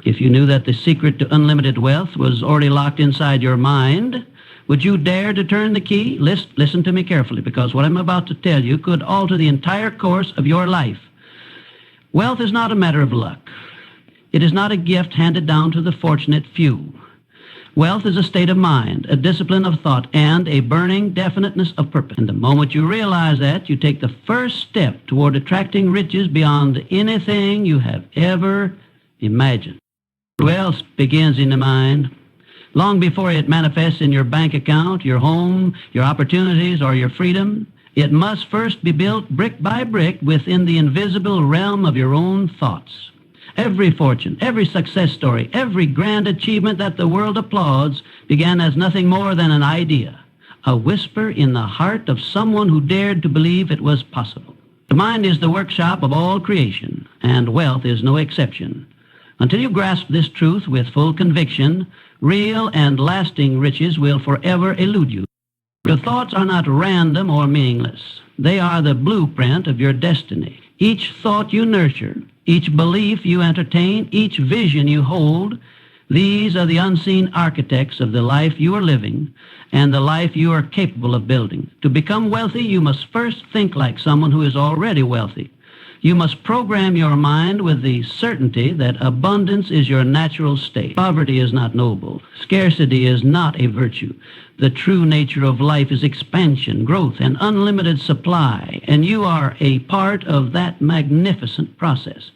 If you knew that the secret to unlimited wealth was already locked inside your mind, would you dare to turn the key? Listen to me carefully, because what I'm about to tell you could alter the entire course of your life. Wealth is not a matter of luck. It is not a gift handed down to the fortunate few. Wealth is a state of mind, a discipline of thought, and a burning definiteness of purpose. And the moment you realize that, you take the first step toward attracting riches beyond anything you have ever imagined. Wealth begins in the mind. Long before it manifests in your bank account, your home, your opportunities, or your freedom, it must first be built brick by brick within the invisible realm of your own thoughts. Every fortune, every success story, every grand achievement that the world applauds began as nothing more than an idea, a whisper in the heart of someone who dared to believe it was possible. The mind is the workshop of all creation, and wealth is no exception. Until you grasp this truth with full conviction, real and lasting riches will forever elude you. Your thoughts are not random or meaningless. They are the blueprint of your destiny. Each thought you nurture, each belief you entertain, each vision you hold, these are the unseen architects of the life you are living and the life you are capable of building. To become wealthy, you must first think like someone who is already wealthy. You must program your mind with the certainty that abundance is your natural state. Poverty is not noble. Scarcity is not a virtue. The true nature of life is expansion, growth, and unlimited supply, and you are a part of that magnificent process.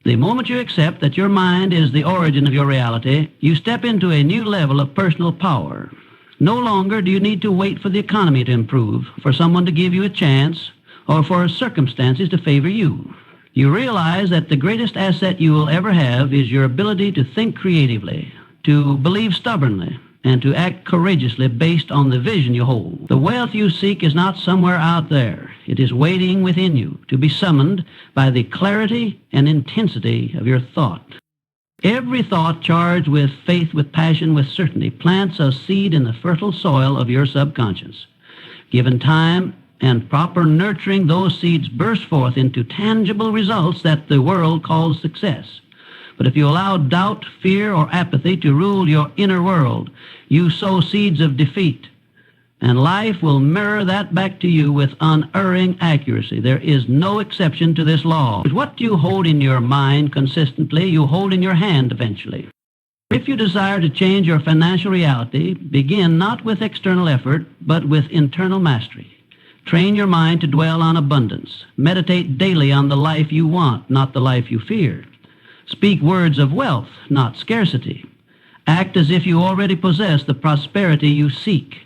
The moment you accept that your mind is the origin of your reality, you step into a new level of personal power. No longer do you need to wait for the economy to improve, for someone to give you a chance, or for circumstances to favor you. You realize that the greatest asset you will ever have is your ability to think creatively, to believe stubbornly, and to act courageously based on the vision you hold. The wealth you seek is not somewhere out there. It is waiting within you to be summoned by the clarity and intensity of your thought. Every thought charged with faith, with passion, with certainty plants a seed in the fertile soil of your subconscious. Given time and proper nurturing, those seeds burst forth into tangible results that the world calls success. But if you allow doubt, fear, or apathy to rule your inner world, you sow seeds of defeat, and life will mirror that back to you with unerring accuracy. There is no exception to this law. What you hold in your mind consistently, you hold in your hand eventually. If you desire to change your financial reality, begin not with external effort, but with internal mastery. Train your mind to dwell on abundance. Meditate daily on the life you want, not the life you fear. Speak words of wealth, not scarcity. Act as if you already possess the prosperity you seek.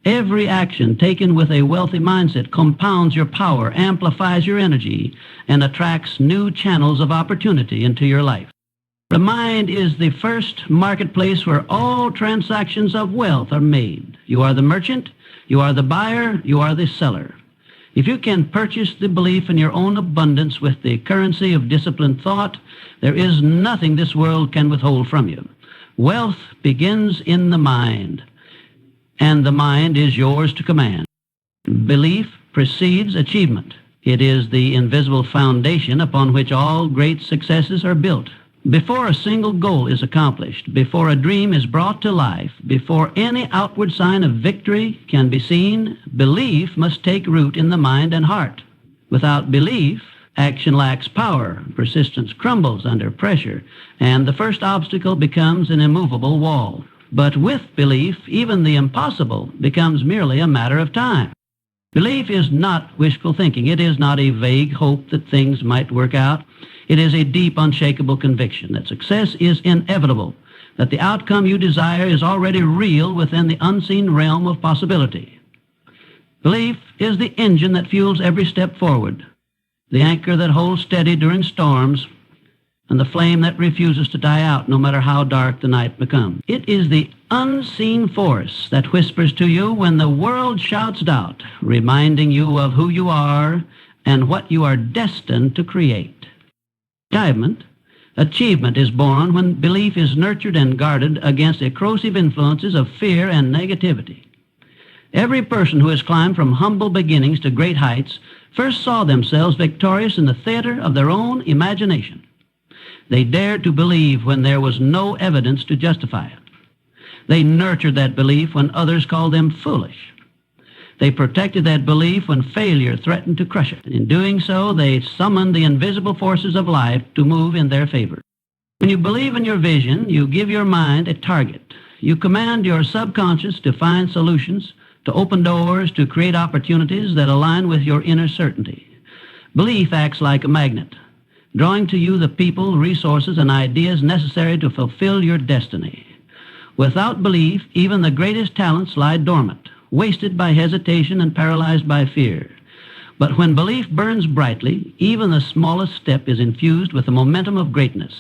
Every action taken with a wealthy mindset compounds your power, amplifies your energy, and attracts new channels of opportunity into your life. The mind is the first marketplace where all transactions of wealth are made. You are the merchant, you are the buyer, you are the seller. If you can purchase the belief in your own abundance with the currency of disciplined thought, there is nothing this world can withhold from you. Wealth begins in the mind, and the mind is yours to command. Belief precedes achievement. It is the invisible foundation upon which all great successes are built. Before a single goal is accomplished, before a dream is brought to life, before any outward sign of victory can be seen, belief must take root in the mind and heart. Without belief, action lacks power, persistence crumbles under pressure, and the first obstacle becomes an immovable wall. But with belief, even the impossible becomes merely a matter of time. Belief is not wishful thinking. It is not a vague hope that things might work out. It is a deep, unshakable conviction that success is inevitable, that the outcome you desire is already real within the unseen realm of possibility. Belief is the engine that fuels every step forward, the anchor that holds steady during storms, and the flame that refuses to die out no matter how dark the night becomes. It is the unseen force that whispers to you when the world shouts out, reminding you of who you are and what you are destined to create. Achievement is born when belief is nurtured and guarded against the corrosive influences of fear and negativity. Every person who has climbed from humble beginnings to great heights first saw themselves victorious in the theater of their own imagination. They dared to believe when there was no evidence to justify it. They nurtured that belief when others called them foolish. They protected that belief when failure threatened to crush it. In doing so, they summoned the invisible forces of life to move in their favor. When you believe in your vision, you give your mind a target. You command your subconscious to find solutions, to open doors, to create opportunities that align with your inner certainty. Belief acts like a magnet, drawing to you the people, resources, and ideas necessary to fulfill your destiny. Without belief, even the greatest talents lie dormant, wasted by hesitation and paralyzed by fear. But when belief burns brightly, even the smallest step is infused with the momentum of greatness.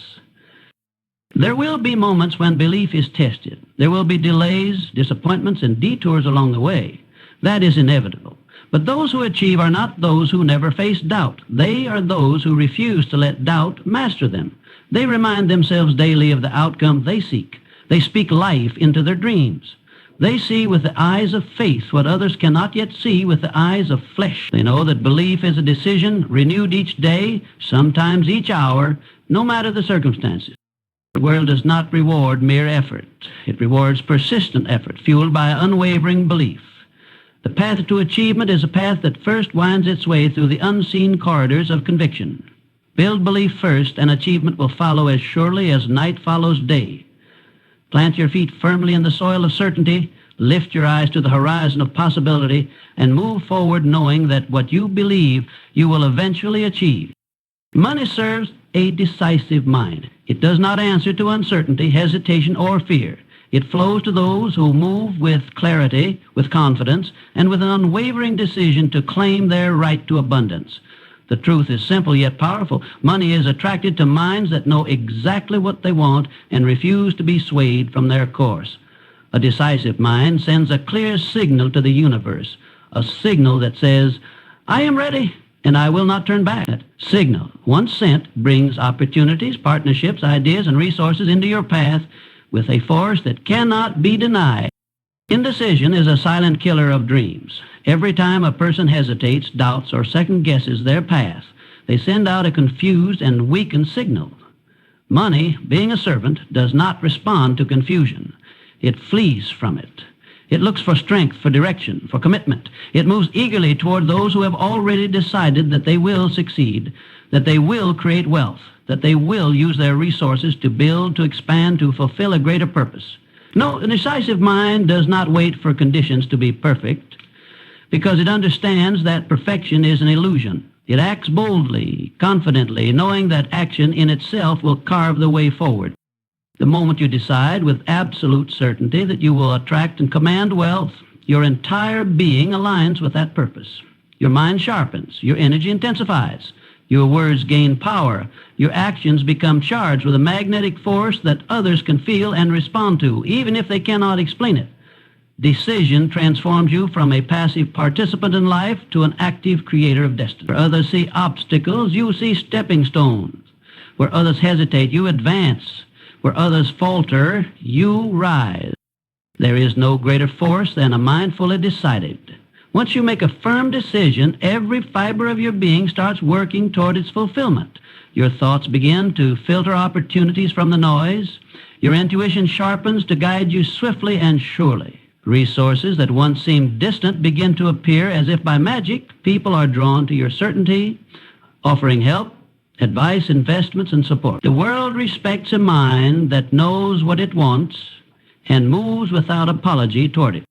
There will be moments when belief is tested. There will be delays, disappointments, and detours along the way. That is inevitable. But those who achieve are not those who never face doubt. They are those who refuse to let doubt master them. They remind themselves daily of the outcome they seek. They speak life into their dreams. They see with the eyes of faith what others cannot yet see with the eyes of flesh. They know that belief is a decision renewed each day, sometimes each hour, no matter the circumstances. The world does not reward mere effort. It rewards persistent effort, fueled by unwavering belief. The path to achievement is a path that first winds its way through the unseen corridors of conviction. Build belief first, and achievement will follow as surely as night follows day. Plant your feet firmly in the soil of certainty, lift your eyes to the horizon of possibility, and move forward knowing that what you believe you will eventually achieve. Money serves a decisive mind. It does not answer to uncertainty, hesitation, or fear. It flows to those who move with clarity, with confidence, and with an unwavering decision to claim their right to abundance. The truth is simple yet powerful. Money is attracted to minds that know exactly what they want and refuse to be swayed from their course. A decisive mind sends a clear signal to the universe, a signal that says, "I am ready, and I will not turn back." That signal, once sent, brings opportunities, partnerships, ideas, and resources into your path with a force that cannot be denied. Indecision is a silent killer of dreams. Every time a person hesitates, doubts, or second-guesses their path, they send out a confused and weakened signal. Money, being a servant, does not respond to confusion. It flees from it. It looks for strength, for direction, for commitment. It moves eagerly toward those who have already decided that they will succeed, that they will create wealth, that they will use their resources to build, to expand, to fulfill a greater purpose. No, a decisive mind does not wait for conditions to be perfect because it understands that perfection is an illusion. It acts boldly, confidently, knowing that action in itself will carve the way forward. The moment you decide with absolute certainty that you will attract and command wealth, your entire being aligns with that purpose. Your mind sharpens, your energy intensifies, your words gain power, your actions become charged with a magnetic force that others can feel and respond to, even if they cannot explain it. Decision transforms you from a passive participant in life to an active creator of destiny. Where others see obstacles, you see stepping stones. Where others hesitate, you advance. Where others falter, you rise. There is no greater force than a mind fully decided. Once you make a firm decision, every fiber of your being starts working toward its fulfillment. Your thoughts begin to filter opportunities from the noise. Your intuition sharpens to guide you swiftly and surely. Resources that once seemed distant begin to appear as if by magic. People are drawn to your certainty, offering help, advice, investments, and support. The world respects a mind that knows what it wants and moves without apology toward it.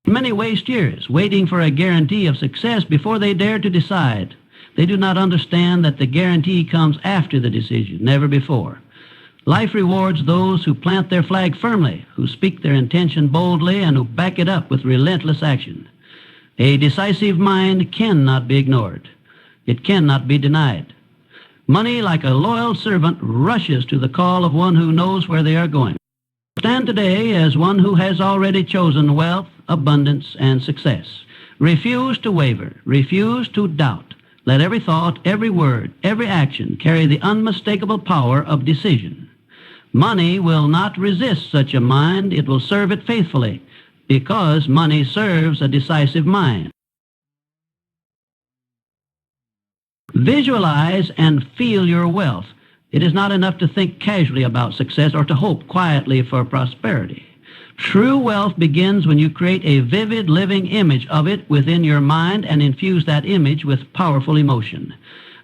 Many waste years waiting for a guarantee of success before they dare to decide. They do not understand that the guarantee comes after the decision, never before. Life rewards those who plant their flag firmly, who speak their intention boldly, and who back it up with relentless action. A decisive mind cannot be ignored. It cannot be denied. Money, like a loyal servant, rushes to the call of one who knows where they are going. Stand today as one who has already chosen wealth, abundance, and success. Refuse to waver. Refuse to doubt. Let every thought, every word, every action carry the unmistakable power of decision. Money will not resist such a mind. It will serve it faithfully because money serves a decisive mind. Visualize and feel your wealth. It is not enough to think casually about success or to hope quietly for prosperity. True wealth begins when you create a vivid living image of it within your mind and infuse that image with powerful emotion.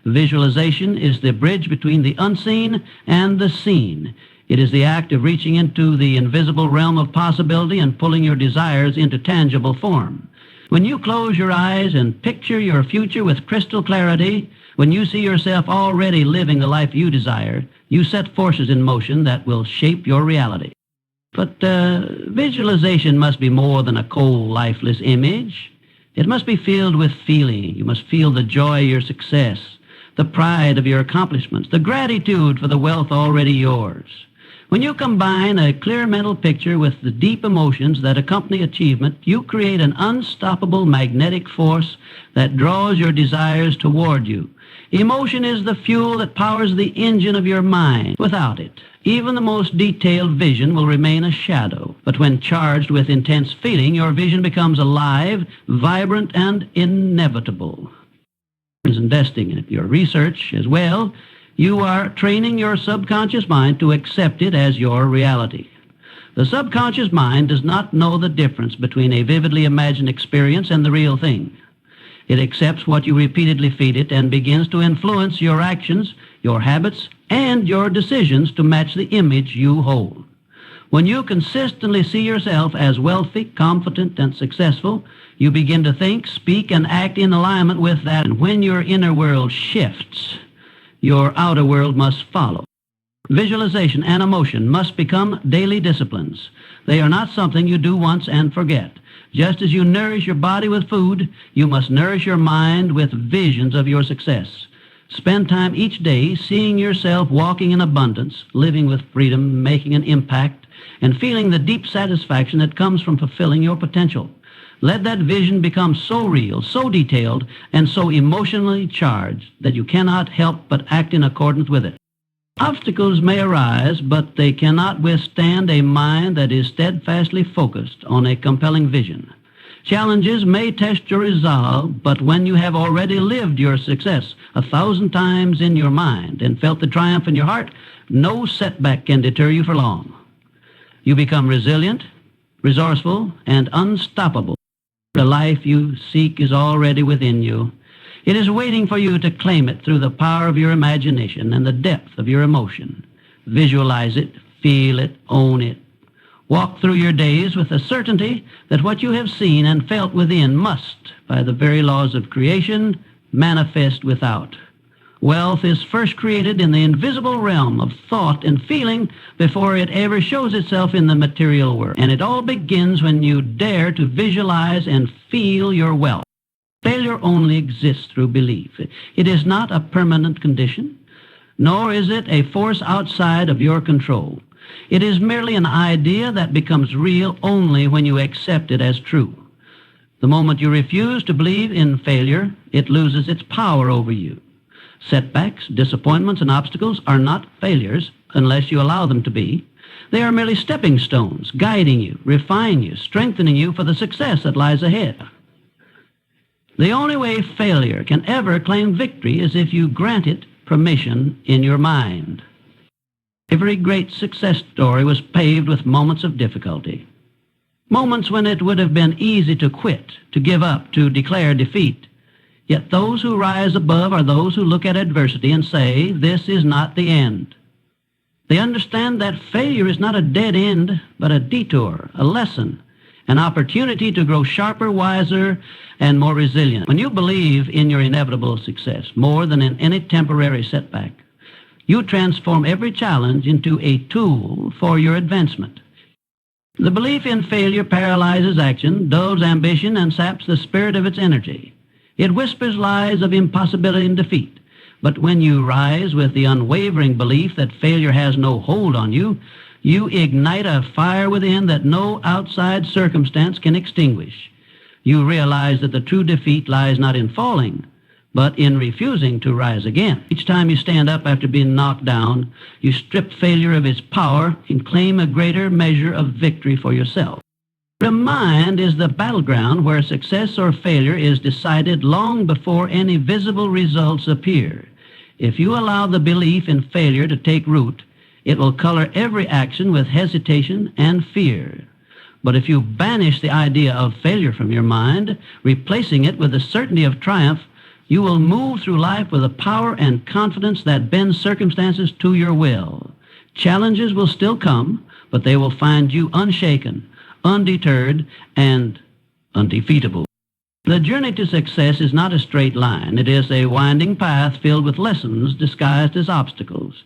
Visualization is the bridge between the unseen and the seen. It is the act of reaching into the invisible realm of possibility and pulling your desires into tangible form. When you close your eyes and picture your future with crystal clarity, when you see yourself already living the life you desire, you set forces in motion that will shape your reality. But visualization must be more than a cold, lifeless image. It must be filled with feeling. You must feel the joy of your success, the pride of your accomplishments, the gratitude for the wealth already yours. When you combine a clear mental picture with the deep emotions that accompany achievement, you create an unstoppable magnetic force that draws your desires toward you. Emotion is the fuel that powers the engine of your mind. Without it, even the most detailed vision will remain a shadow. But when charged with intense feeling, your vision becomes alive, vibrant, and inevitable. Investing in your research as well, you are training your subconscious mind to accept it as your reality. The subconscious mind does not know the difference between a vividly imagined experience and the real thing. It accepts what you repeatedly feed it and begins to influence your actions, your habits, and your decisions to match the image you hold. When you consistently see yourself as wealthy, confident, and successful, you begin to think, speak, and act in alignment with that. And when your inner world shifts, your outer world must follow. Visualization and emotion must become daily disciplines. They are not something you do once and forget. Just as you nourish your body with food, you must nourish your mind with visions of your success. Spend time each day seeing yourself walking in abundance, living with freedom, making an impact, and feeling the deep satisfaction that comes from fulfilling your potential. Let that vision become so real, so detailed, and so emotionally charged that you cannot help but act in accordance with it. Obstacles may arise, but they cannot withstand a mind that is steadfastly focused on a compelling vision. Challenges may test your resolve, but when you have already lived your success 1,000 times in your mind and felt the triumph in your heart, no setback can deter you for long. You become resilient, resourceful, and unstoppable. The life you seek is already within you. It is waiting for you to claim it through the power of your imagination and the depth of your emotion. Visualize it, feel it, own it. Walk through your days with the certainty that what you have seen and felt within must, by the very laws of creation, manifest without. Wealth is first created in the invisible realm of thought and feeling before it ever shows itself in the material world. And it all begins when you dare to visualize and feel your wealth. Failure only exists through belief. It is not a permanent condition, nor is it a force outside of your control. It is merely an idea that becomes real only when you accept it as true. The moment you refuse to believe in failure, it loses its power over you. Setbacks, disappointments, and obstacles are not failures unless you allow them to be. They are merely stepping stones, guiding you, refining you, strengthening you for the success that lies ahead. The only way failure can ever claim victory is if you grant it permission in your mind. Every great success story was paved with moments of difficulty. Moments when it would have been easy to quit, to give up, to declare defeat. Yet those who rise above are those who look at adversity and say, this is not the end. They understand that failure is not a dead end, but a detour, a lesson, an opportunity to grow sharper, wiser, and more resilient. When you believe in your inevitable success more than in any temporary setback, you transform every challenge into a tool for your advancement. The belief in failure paralyzes action, dulls ambition, and saps the spirit of its energy. It whispers lies of impossibility and defeat. But when you rise with the unwavering belief that failure has no hold on you, you ignite a fire within that no outside circumstance can extinguish. You realize that the true defeat lies not in falling, but in refusing to rise again. Each time you stand up after being knocked down, you strip failure of its power and claim a greater measure of victory for yourself. The mind is the battleground where success or failure is decided long before any visible results appear. If you allow the belief in failure to take root, it will color every action with hesitation and fear. But if you banish the idea of failure from your mind, replacing it with the certainty of triumph, you will move through life with a power and confidence that bends circumstances to your will. Challenges will still come, but they will find you unshaken, undeterred, and undefeatable. The journey to success is not a straight line. It is a winding path filled with lessons disguised as obstacles.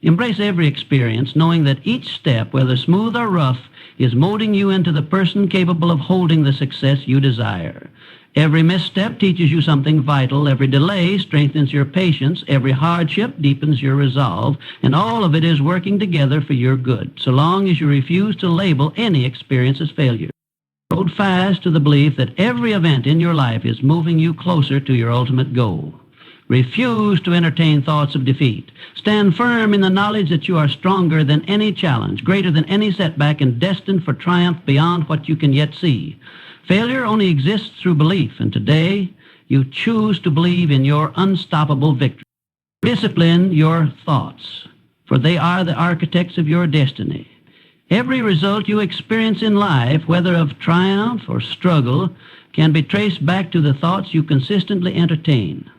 Embrace every experience, knowing that each step, whether smooth or rough, is molding you into the person capable of holding the success you desire. Every misstep teaches you something vital. Every delay strengthens your patience. Every hardship deepens your resolve. And all of it is working together for your good, so long as you refuse to label any experience as failure. Hold fast to the belief that every event in your life is moving you closer to your ultimate goal. Refuse to entertain thoughts of defeat. Stand firm in the knowledge that you are stronger than any challenge, greater than any setback, and destined for triumph beyond what you can yet see. Failure only exists through belief, and today you choose to believe in your unstoppable victory. Discipline your thoughts, for they are the architects of your destiny. Every result you experience in life, whether of triumph or struggle, can be traced back to the thoughts you consistently entertain.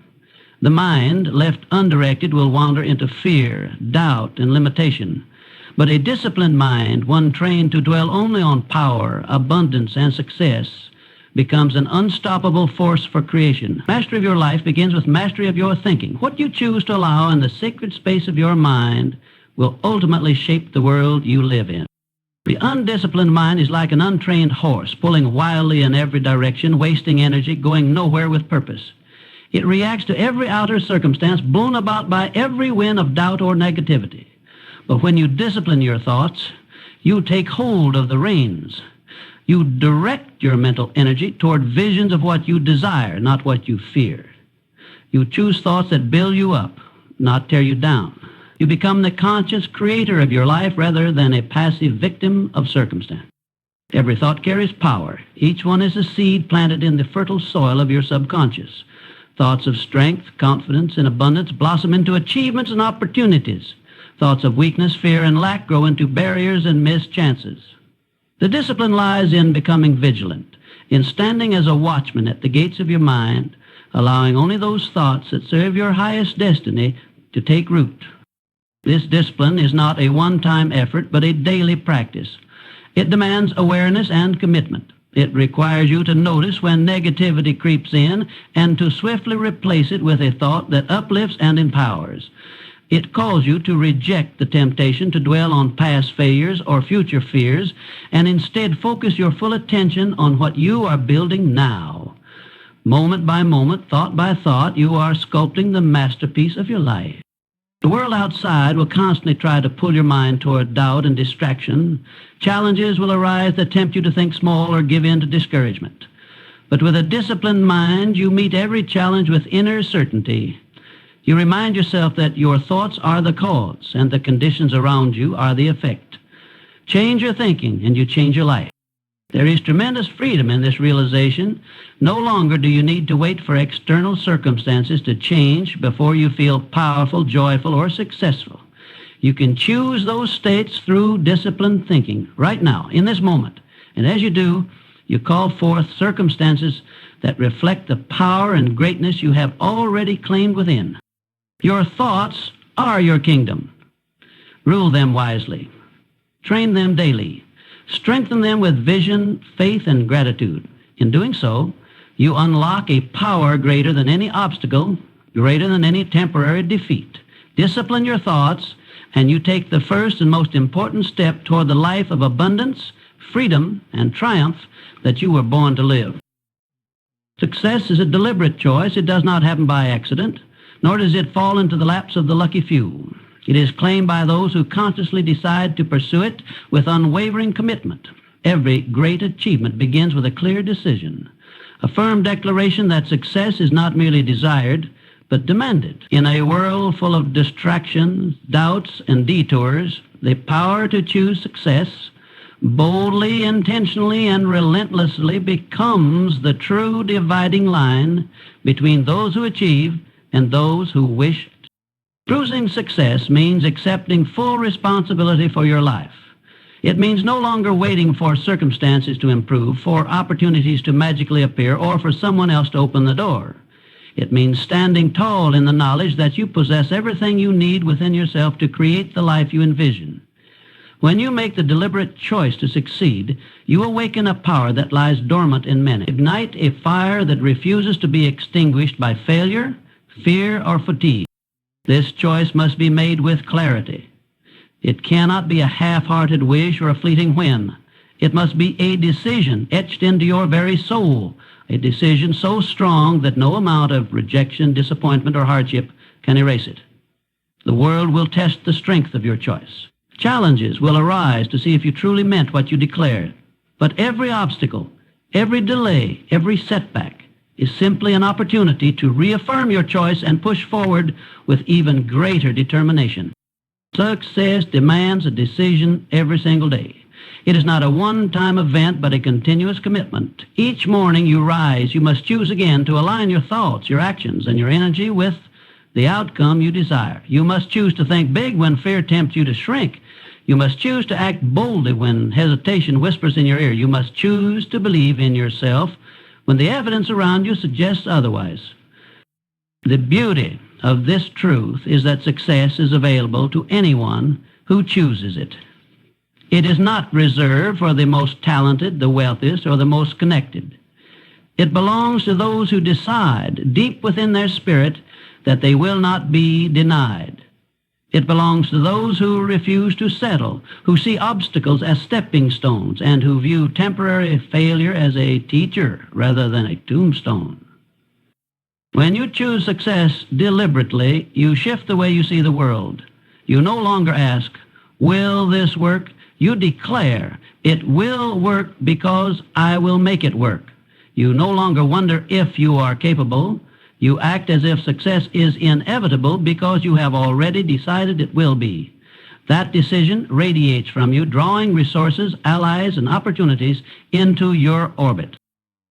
The mind, left undirected, will wander into fear, doubt, and limitation. But a disciplined mind, one trained to dwell only on power, abundance, and success, becomes an unstoppable force for creation. Mastery of your life begins with mastery of your thinking. What you choose to allow in the sacred space of your mind will ultimately shape the world you live in. The undisciplined mind is like an untrained horse, pulling wildly in every direction, wasting energy, going nowhere with purpose. It reacts to every outer circumstance, blown about by every wind of doubt or negativity. But when you discipline your thoughts, you take hold of the reins. You direct your mental energy toward visions of what you desire, not what you fear. You choose thoughts that build you up, not tear you down. You become the conscious creator of your life rather than a passive victim of circumstance. Every thought carries power. Each one is a seed planted in the fertile soil of your subconscious. Thoughts of strength, confidence, and abundance blossom into achievements and opportunities. Thoughts of weakness, fear, and lack grow into barriers and missed chances. The discipline lies in becoming vigilant, in standing as a watchman at the gates of your mind, allowing only those thoughts that serve your highest destiny to take root. This discipline is not a one-time effort, but a daily practice. It demands awareness and commitment. It requires you to notice when negativity creeps in and to swiftly replace it with a thought that uplifts and empowers. It calls you to reject the temptation to dwell on past failures or future fears and instead focus your full attention on what you are building now. Moment by moment, thought by thought, you are sculpting the masterpiece of your life. The world outside will constantly try to pull your mind toward doubt and distraction. Challenges will arise that tempt you to think small or give in to discouragement. But with a disciplined mind, you meet every challenge with inner certainty. You remind yourself that your thoughts are the cause and the conditions around you are the effect. Change your thinking and you change your life. There is tremendous freedom in this realization. No longer do you need to wait for external circumstances to change before you feel powerful, joyful, or successful. You can choose those states through disciplined thinking right now, in this moment. And as you do, you call forth circumstances that reflect the power and greatness you have already claimed within. Your thoughts are your kingdom. Rule them wisely. Train them daily. Strengthen them with vision, faith, and gratitude. In doing so, you unlock a power greater than any obstacle, greater than any temporary defeat. Discipline your thoughts, and you take the first and most important step toward the life of abundance, freedom, and triumph that you were born to live. Success is a deliberate choice. It does not happen by accident, nor does it fall into the laps of the lucky few. It is claimed by those who consciously decide to pursue it with unwavering commitment. Every great achievement begins with a clear decision, a firm declaration that success is not merely desired, but demanded. In a world full of distractions, doubts, and detours, the power to choose success boldly, intentionally, and relentlessly becomes the true dividing line between those who achieve and those who wish Cruising success means accepting full responsibility for your life. It means no longer waiting for circumstances to improve, for opportunities to magically appear, or for someone else to open the door. It means standing tall in the knowledge that you possess everything you need within yourself to create the life you envision. When you make the deliberate choice to succeed, you awaken a power that lies dormant in many. Ignite a fire that refuses to be extinguished by failure, fear, or fatigue. This choice must be made with clarity. It cannot be a half-hearted wish or a fleeting whim. It must be a decision etched into your very soul, a decision so strong that no amount of rejection, disappointment, or hardship can erase it. The world will test the strength of your choice. Challenges will arise to see if you truly meant what you declared. But every obstacle, every delay, every setback is simply an opportunity to reaffirm your choice and push forward with even greater determination. Success demands a decision every single day. It is not a one-time event, but a continuous commitment. Each morning you rise, you must choose again to align your thoughts, your actions, and your energy with the outcome you desire. You must choose to think big when fear tempts you to shrink. You must choose to act boldly when hesitation whispers in your ear. You must choose to believe in yourself when the evidence around you suggests otherwise. The beauty of this truth is that success is available to anyone who chooses it. It is not reserved for the most talented, the wealthiest, or the most connected. It belongs to those who decide deep within their spirit that they will not be denied. It belongs to those who refuse to settle, who see obstacles as stepping stones, and who view temporary failure as a teacher rather than a tombstone. When you choose success deliberately, you shift the way you see the world. You no longer ask, will this work? You declare, it will work because I will make it work. You no longer wonder if you are capable. You act as if success is inevitable because you have already decided it will be. That decision radiates from you, drawing resources, allies, and opportunities into your orbit.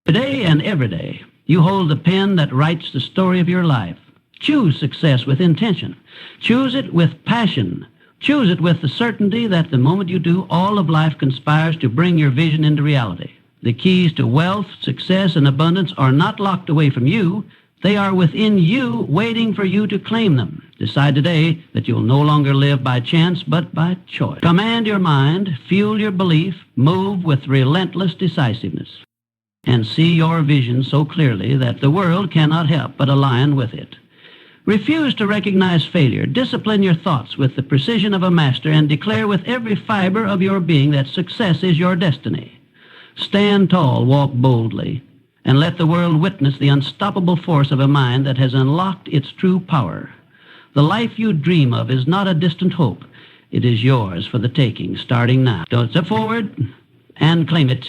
Today and every day, you hold the pen that writes the story of your life. Choose success with intention. Choose it with passion. Choose it with the certainty that the moment you do, all of life conspires to bring your vision into reality. The keys to wealth, success, and abundance are not locked away from you. They are within you, waiting for you to claim them. Decide today that you'll no longer live by chance, but by choice. Command your mind, fuel your belief, move with relentless decisiveness, and see your vision so clearly that the world cannot help but align with it. Refuse to recognize failure. Discipline your thoughts with the precision of a master and declare with every fiber of your being that success is your destiny. Stand tall, walk boldly, and let the world witness the unstoppable force of a mind that has unlocked its true power. The life you dream of is not a distant hope. It is yours for the taking, starting now. Don't step forward and claim it.